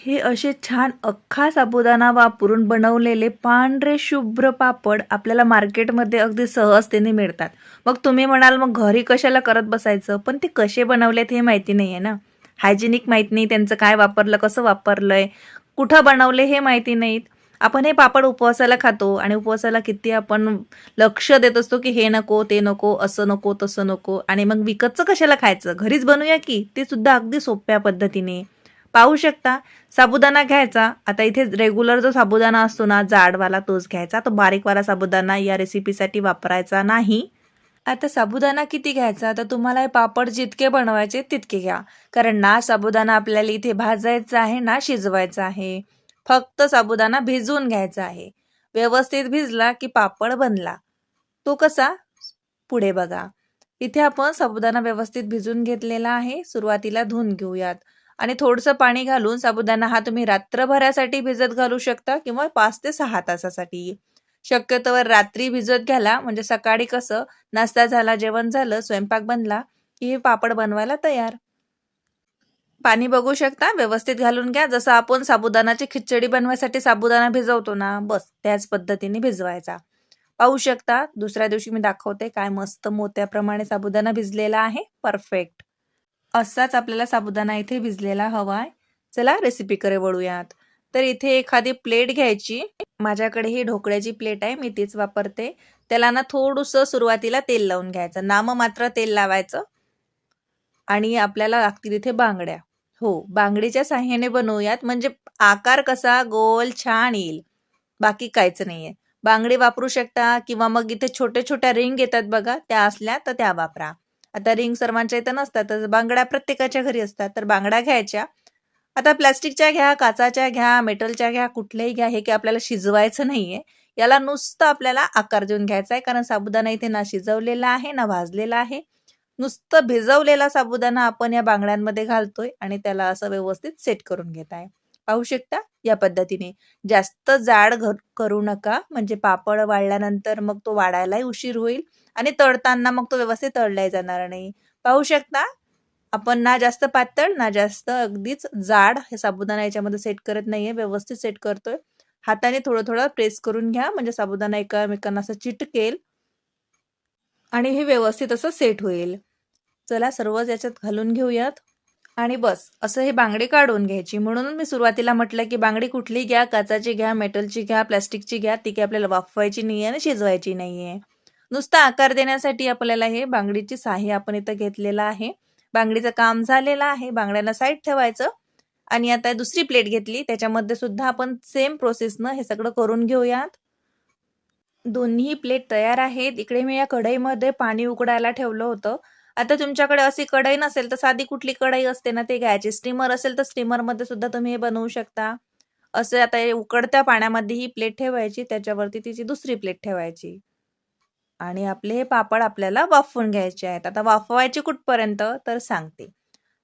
हे असे छान अख्खा साबुदाणा वापरून बनवलेले पांढरे शुभ्र पापड आपल्याला मार्केटमध्ये अगदी सहजतेने मिळतात. मग तुम्ही म्हणाल मग घरी कशाला करत बसायचं? पण ते कसे बनवलेत हे माहिती नाहीये ना. हायजिनिक माहीत नाही, त्यांचं काय वापरलं, कसं वापरलंय, कुठं बनवले हे माहिती नाहीत. आपण हे पापड उपवासाला खातो आणि उपवासाला किती आपण लक्ष देत असतो, की हे नको, ते नको, असं नको, तसं नको आणि मग विकतचं कशाला खायचं? घरीच बनवूया की. ते सुद्धा अगदी सोप्या पद्धतीने. पाहू शकता साबुदाणा घ्यायचा. आता इथे रेग्युलर जो साबुदाणा असतो ना जाडवाला तोच घ्यायचा. तो बारीकवाला साबुदाणा या रेसिपीसाठी वापरायचा नाही. आता साबुदाणा किती घ्यायचा तर तुम्हाला हे पापड जितके बनवायचे तितके घ्या. कारण ना साबुदाणा आपल्याला इथे भाजायचा आहे ना शिजवायचा आहे. फक्त साबुदाणा भिजवून घ्यायचा आहे. व्यवस्थित भिजला की पापड बनला. तो कसा? पुढे बघा. इथे आपण साबुदाणा व्यवस्थित भिजून घेतलेला आहे. सुरुवातीला धुवून घेऊयात. आणि थोडंसं पाणी घालून साबुदाणा हा तुम्ही रात्रभरासाठी भिजत घालू शकता किंवा 5 ते 6 तासासाठी. शक्यतोवर रात्री भिजत घाला म्हणजे सकाळी कसं नाश्ता झाला, जेवण झालं, स्वयंपाक बनला की हे पापड बनवायला तयार. पाणी बघू शकता व्यवस्थित घालून घ्या. जसं आपण साबुदाणाची खिचडी बनवायसाठी साबुदाणा भिजवतो ना, बस त्याच पद्धतीने भिजवायचा. पाहू शकता दुसऱ्या दिवशी मी दाखवते काय मस्त मोत्याप्रमाणे साबुदाणा भिजलेला आहे. परफेक्ट. असाच आपल्याला साबुदाणा इथे भिजलेला हवाय. चला रेसिपीकडे वळूयात. तर इथे एखादी प्लेट घ्यायची. माझ्याकडे ही ढोकळ्याची प्लेट आहे, मी तीच वापरते. त्याला ना थोडंसं सुरुवातीला तेल लावून घ्यायचं. नाममात्र तेल लावायचं. आणि आपल्याला लागतील इथे बांगड्या. हो, बांगडीच्या साहाय्याने बनवूयात म्हणजे आकार कसा गोल छान येईल. बाकी काहीच नाहीये. बांगडी वापरू शकता किंवा मग इथे छोट्या-छोट्या रिंग येतात बघा, त्या असल्या तर त्या वापरा. आता रिंग सर्वांच्या इथं नसतात, तर बांगड्या प्रत्येकाच्या घरी असतात. तर बांगड्या घ्यायच्या. आता प्लास्टिकच्या घ्या, काचाच्या घ्या, मेटलच्या घ्या, कुठल्याही घ्या. हे काही आपल्याला शिजवायचं नाहीये. याला नुसतं आपल्याला आकार देऊन घ्यायचा आहे. कारण साबुदाणा इथे ना शिजवलेला आहे, ना भाजलेला आहे. नुसतं भिजवलेला साबुदाणा आपण या बांगड्यांमध्ये घालतोय आणि त्याला असं व्यवस्थित सेट करून घेत आहे. पाहू शकता या पद्धतीने. जास्त जाड करू नका म्हणजे पापड वाळल्यानंतर मग तो वाढायलाही उशीर होईल आणि तळताना मग तो व्यवस्थित तळलाही जाणार नाही. पाहू शकता आपण ना जास्त पातळ ना जास्त अगदीच जाड हे साबुदाणा याच्यामध्ये सेट करत नाहीये, व्यवस्थित सेट करतोय. हाताने थोडं-थोडं प्रेस करून घ्या म्हणजे साबुदाणा एकमेकांना असं चिटकेल आणि हे व्यवस्थित असं सेट होईल. चला सर्वच याच्यात घालून घेऊयात आणि बस असं हे बांगडी काढून घ्यायची. म्हणून मी सुरुवातीला म्हटलं की बांगडी कुठली घ्या, काचाची घ्या, मेटलची घ्या, प्लास्टिकची घ्या. ती काही आपल्याला वाफवायची नाहीये आणि शिजवायची नाहीये. नुसता आकार देण्यासाठी आपल्याला हे बांगडीची साहाय्य आपण इथं घेतलेलं आहे. बांगडीचं काम झालेलं आहे. बांगड्यांना साईड ठेवायचं आणि आता दुसरी प्लेट घेतली त्याच्यामध्ये सुद्धा आपण सेम प्रोसेसनं हे सगळं करून घेऊयात. दोन्ही प्लेट तयार आहेत. इकडे मी या कढईमध्ये पाणी उकडायला ठेवलं होतं. आता तुमच्याकडे अशी कढई नसेल तर साधी कुठली कढई असते ना ते घ्यायची. स्टीमर असेल तर स्टीमरमध्ये सुद्धा तुम्ही हे बनवू शकता. असे आता हे उकडत्या पाण्यामध्ये ही प्लेट ठेवायची, त्याच्यावरती तिची दुसरी प्लेट ठेवायची. आणि आपले हे पापड आपल्याला वाफवून घ्यायचे आहेत. आता वाफवायचे कुठपर्यंत तर सांगते.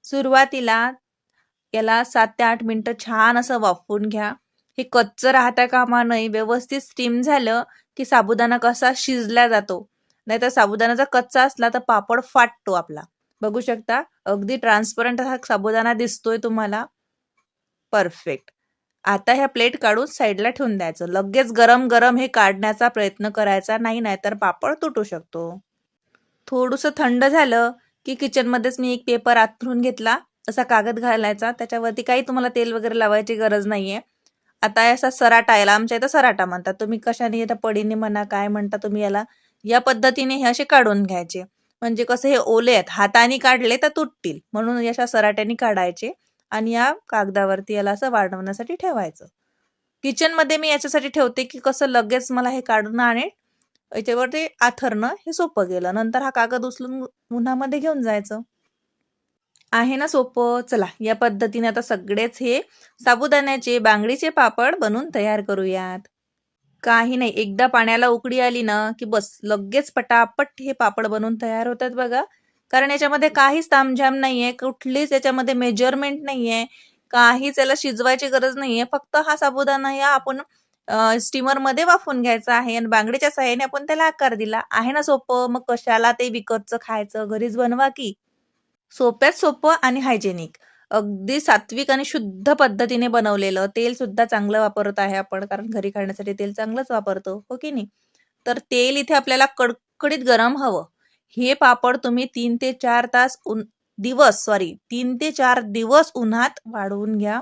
सुरुवातीला याला 7 ते 8 मिनिटं छान असं वाफवून घ्या. हे कच्चं राहता कामा नये. व्यवस्थित स्टीम झालं की साबुदाणा कसा शिजला जातो. नाहीतर साबुदाणा जर कच्चा असला तर पापड फाटतो आपला. बघू शकता अगदी ट्रान्सपरंट हा साबुदाणा दिसतोय तुम्हाला. परफेक्ट. आता ह्या प्लेट काढून साईडला ठेवून द्यायचं. लगेच गरम-गरम हे काढण्याचा प्रयत्न करायचा नाही, नाहीतर पापड तुटू शकतो. थोडंसं थंड झालं की किचनमध्येच मी एक पेपर आथरून घेतला. असा कागद घालायचा. त्याच्यावरती काही तुम्हाला तेल वगैरे लावायची गरज नाहीये. आता असा सराटा याला आमच्या इथं सराटा म्हणतात. तुम्ही कशाने आता पडीने म्हणा काय म्हणता तुम्ही याला. या पद्धतीने हे असे काढून घ्यायचे. म्हणजे कसं हे ओले आहेत. हाताने काढले तर तुटतील. म्हणून अशा सराट्याने काढायचे आणि या कागदावरती याला असं वाढवण्यासाठी ठेवायचं. किचनमध्ये मी याच्यासाठी ठेवते की कसं लगेच मला हे काढून आणि याच्यावरती आथरणं हे सोपं गेलं. नंतर हा कागद उचलून उन्हामध्ये घेऊन जायचं. आहे ना सोपं. चला या पद्धतीने आता सगळेच हे साबुदाण्याचे बांगडीचे पापड बनवून तयार करूयात. काही नाही एकदा पाण्याला उकळी आली ना की बस लगेच पटापट हे पापड बनवून तयार होतात बघा. कारण याच्यामध्ये काहीच तामझाम नाहीये, कुठलीच याच्यामध्ये मेजरमेंट नाहीये, काहीच याला शिजवायची गरज नाहीये. फक्त हा साबुदाणा या आपण स्टीमरमध्ये वाफवून घ्यायचा आहे आणि बांगडीच्या साहाय्याने आपण त्याला आकार दिला. आहे ना सोपं. मग कशाला ते विकतचं खायचं, घरीच बनवा की. सोप्यात सोपं आणि हायजेनिक. अगदी सात्विक आणि शुद्ध पद्धतीने बनवलेलं. तेल सुद्धा चांगलं वापरत आहे आपण, कारण घरी खाण्यासाठी तेल चांगलंच वापरतो, हो की नाही? तर तेल इथे आपल्याला कडकडीत गरम हवं. हे पापड तुम्ही 3 ते 4 तास 3 ते 4 दिवस उन्हात वाळवून घ्या.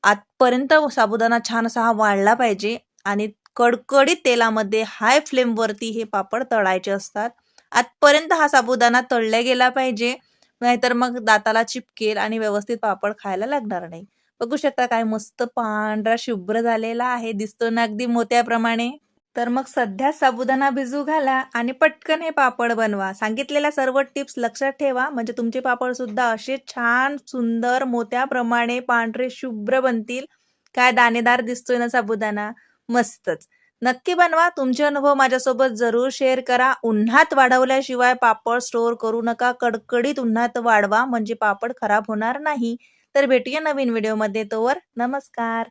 आतपर्यंत साबुदाणा छान असा हा वाळला पाहिजे आणि कडकडीत तेलामध्ये हाय फ्लेमवरती हे पापड तळायचे असतात. आतपर्यंत हा साबुदाणा तळला गेला पाहिजे, नाहीतर मग दाताला चिपकेल आणि व्यवस्थित पापड खायला लागणार नाही. बघू शकता काय मस्त पांढरा शुभ्र झालेला आहे. दिसतो ना अगदी मोत्याप्रमाणे. तर मग सध्या साबुदाणा भिजू घाला आणि पटकन हे पापड बनवा. सांगितलेल्या सर्व टिप्स लक्षात ठेवा, म्हणजे तुमचे पापड सुद्धा असे छान सुंदर मोत्याप्रमाणे पांढरे शुभ्र बनतील. काय दाणेदार दिसतोय ना साबुदाणा, मस्तच. नक्की बनवा. तुमचे अनुभव माझ्यासोबत जरूर शेअर करा. उन्हात वाळवल्याशिवाय पापड स्टोअर करू नका. कडकडीत उन्हात वाळवा, म्हणजे पापड खराब होणार नाही. तर भेटूया नवीन व्हिडिओमध्ये. तोवर नमस्कार.